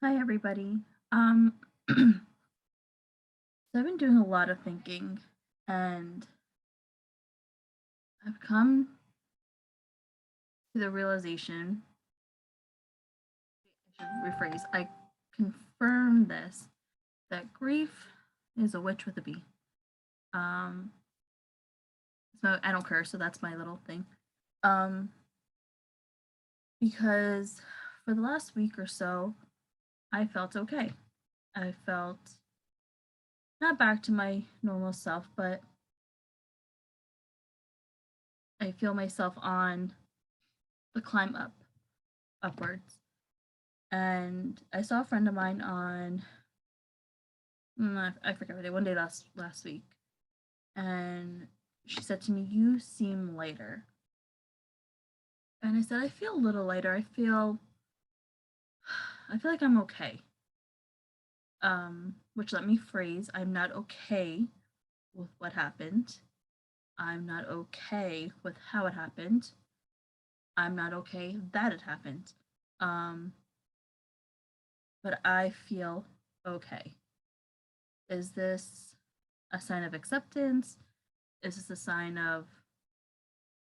Hi, everybody. Um, so I've been doing a lot of thinking, and I've come to the realization, I should rephrase, I confirm this, that grief is a witch with a bee. Um, so I don't curse, so that's my little thing. Um, because for the last week or so, I felt okay. I felt not back to my normal self, but I feel myself on the climb upwards. And I saw a friend of mine on I forget what day, one day last week, and she said to me, "You seem lighter." And I said, "I feel a little lighter. I feel like I'm okay." Which let me phrase, I'm not okay with what happened. I'm not okay with how it happened. I'm not okay that it happened. Um, but I feel okay. Is this a sign of acceptance? Is this a sign of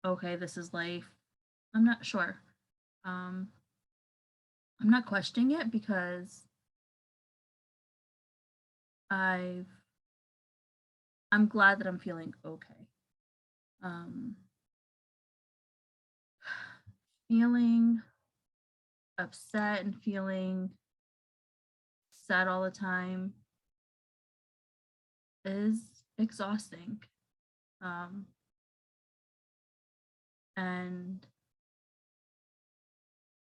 okay, this is life? I'm not sure. Um, I'm not questioning it because I've I'm glad that I'm feeling okay. Um, feeling upset and feeling sad all the time is exhausting. Um, and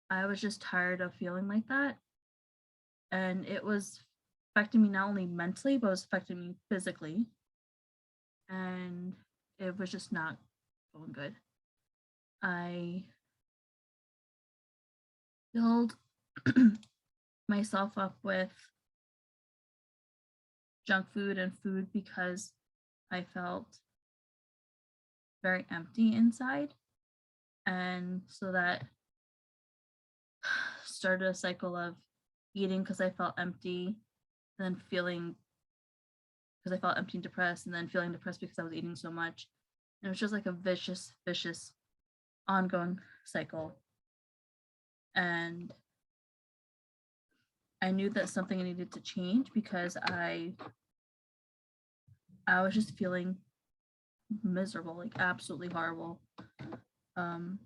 I was just tired of feeling like that. And it was affecting me not only mentally, but it was affecting me physically. And it was just not going good. I filled myself up with junk food and food because I felt very empty inside. And so that started a cycle of eating because I felt empty, and then feeling because I felt empty and depressed, and then feeling depressed because I was eating so much. And it was just like a vicious, ongoing cycle. And I knew that something needed to change because I was just feeling miserable, like absolutely horrible. Um,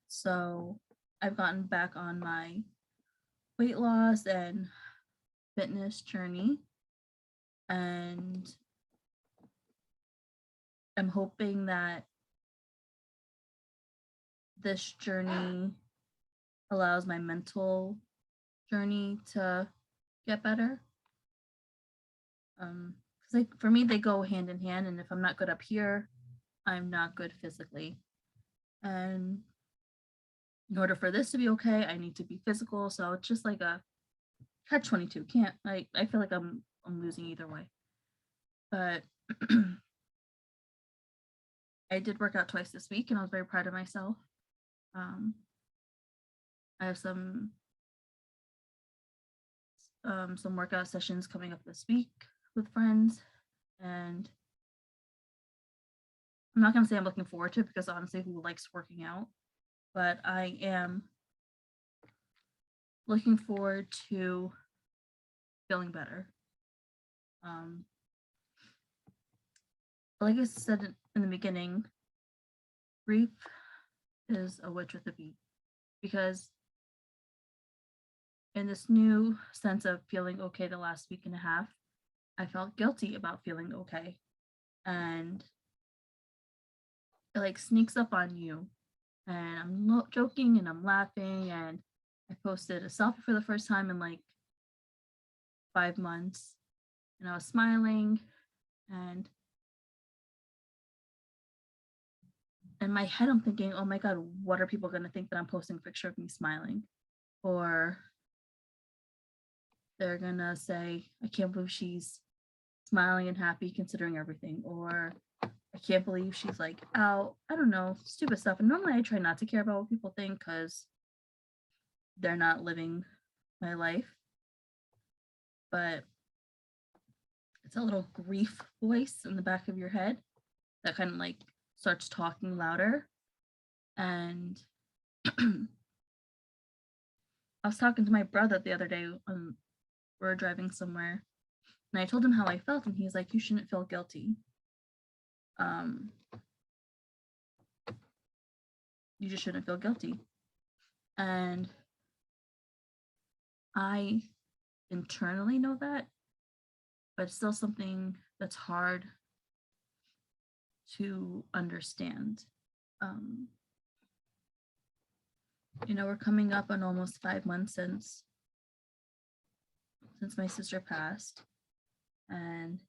so I've gotten back on my weight loss and fitness journey, and I'm hoping that this journey allows my mental journey to get better. Because like for me, they go hand in hand, and if I'm not good up here, I'm not good physically. And in order for this to be okay, I need to be physical. So it's just like a catch 22. Can't I feel like I'm losing either way. But I did work out twice this week, and I was very proud of myself. Um, I have some workout sessions coming up this week with friends, and I'm not gonna say I'm looking forward to it because honestly, who likes working out? But I am looking forward to feeling better. Um, like I said in the beginning, grief is a witch with a bee because in this new sense of feeling okay the last week and a half, I felt guilty about feeling okay, and it like sneaks up on you. And I'm joking and I'm laughing, and I posted a selfie for the first time in like 5 months, and I was smiling, and in my head I'm thinking, oh my god, what are people going to think that I'm posting a picture of me smiling? Or they're going to say, I can't believe she's smiling and happy considering everything. Or I can't believe she's like out. I don't know, stupid stuff. And normally I try not to care about what people think because they're not living my life, but it's a little grief voice in the back of your head that kind of like starts talking louder. And I was talking to my brother the other day when we were driving somewhere, and I told him how I felt, and he's like, "You shouldn't feel guilty. Um, you just shouldn't feel guilty." And I internally know that, but it's still something that's hard to understand. Um, we're coming up on almost 5 months since my sister passed, and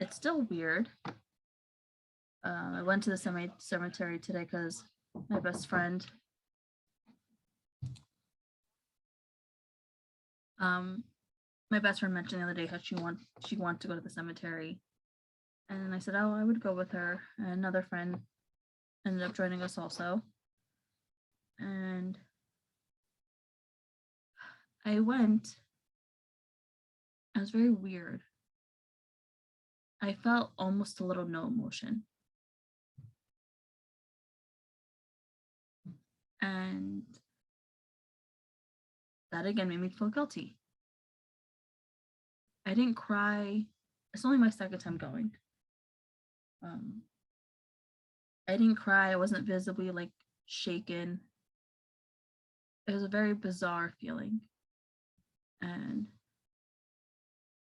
it's still weird. I went to the cemetery today because my best friend mentioned the other day how she wanted to go to the cemetery, and I said, oh, I would go with her. And another friend ended up joining us also, and I went. It was very weird. I felt almost a little no emotion, and that again made me feel guilty. I didn't cry. It's only my second time going. I didn't cry. I wasn't visibly like shaken. It was a very bizarre feeling, and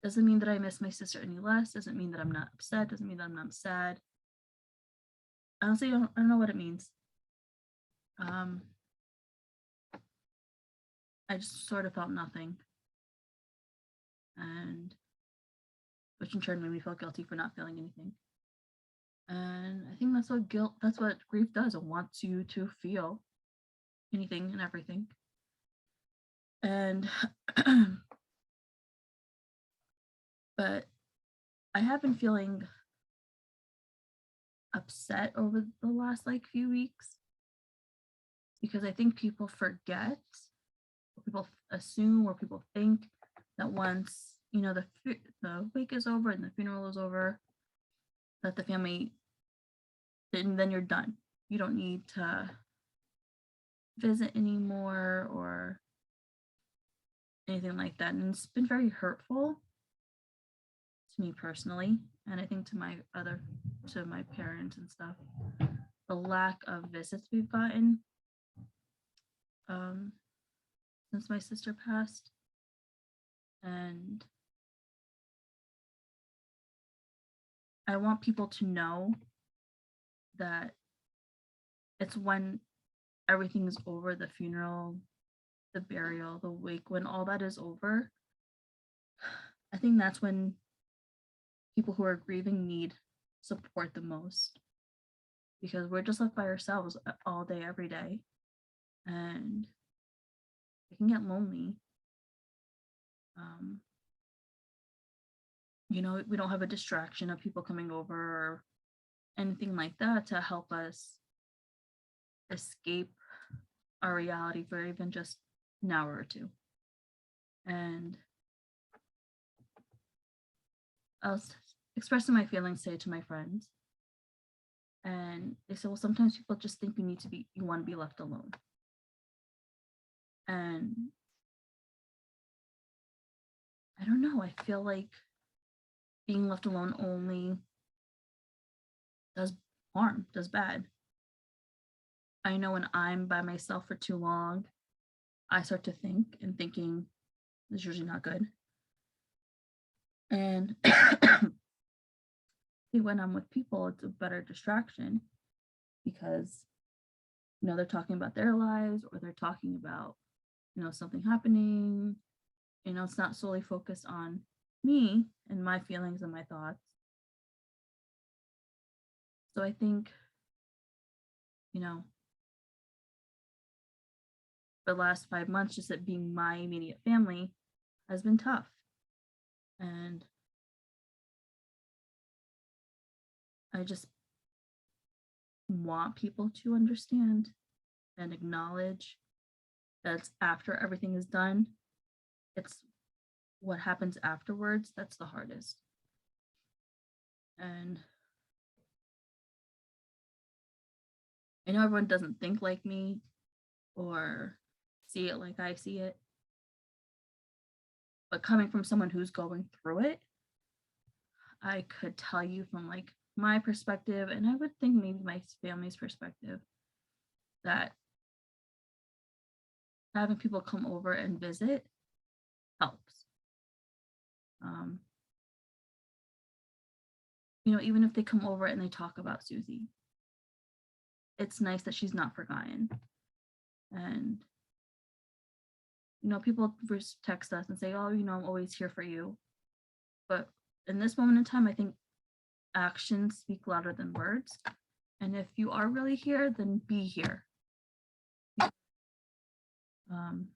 doesn't mean that I miss my sister any less. Doesn't mean that I'm not upset. Doesn't mean that I'm not sad. Honestly, I don't know what it means. I just sort of felt nothing, and which in turn made me feel guilty for not feeling anything. And I think that's what grief does. It wants you to feel anything and everything. And but I have been feeling upset over the last like few weeks because I think people forget, or people assume, or people think that once the wake is over and the funeral is over, that the family, then you're done. You don't need to visit anymore or anything like that. And it's been very hurtful to me personally, and I think to my parents and stuff. The lack of visits we've gotten um, since my sister passed, and I want people to know that it's when everything is over, the funeral, the burial, the wake, when all that is over, I think that's when people who are grieving need support the most, because we're just left by ourselves all day, every day, and it can get lonely. Um, we don't have a distraction of people coming over or anything like that to help us escape our reality for even just an hour or two. And I was expressing my feelings today to my friends, and they said, well, sometimes people just think you want to be left alone. And I don't know, I feel like being left alone only does harm, does bad. I know when I'm by myself for too long, I start to think, and thinking is usually not good. And when I'm with people, it's a better distraction because they're talking about their lives, or they're talking about something happening. It's not solely focused on me and my feelings and my thoughts. So I think the last 5 months, just it being my immediate family, has been tough. And I just want people to understand and acknowledge that's after everything is done. It's what happens afterwards that's the hardest. And I know everyone doesn't think like me or see it like I see it, but coming from someone who's going through it, I could tell you from like my perspective, and I would think maybe my family's perspective, that having people come over and visit helps. Um, even if they come over and they talk about Susie, it's nice that she's not forgotten. And people text us and say, "Oh, I'm always here for you." But in this moment in time, I think actions speak louder than words. And if you are really here, then be here. Um,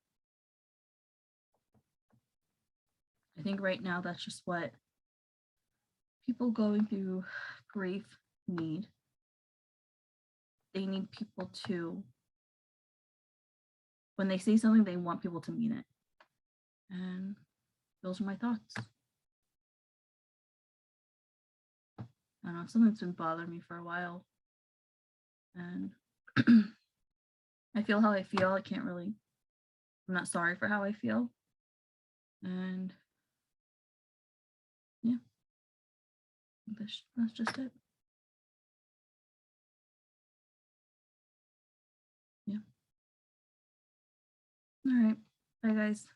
I think right now that's just what people going through grief need. They need people to, when they say something, they want people to mean it. And those are my thoughts. I don't know, something's been bothering me for a while. And I feel how I feel. I'm not sorry for how I feel. And yeah, that's just it. Yeah. All right. Bye, guys.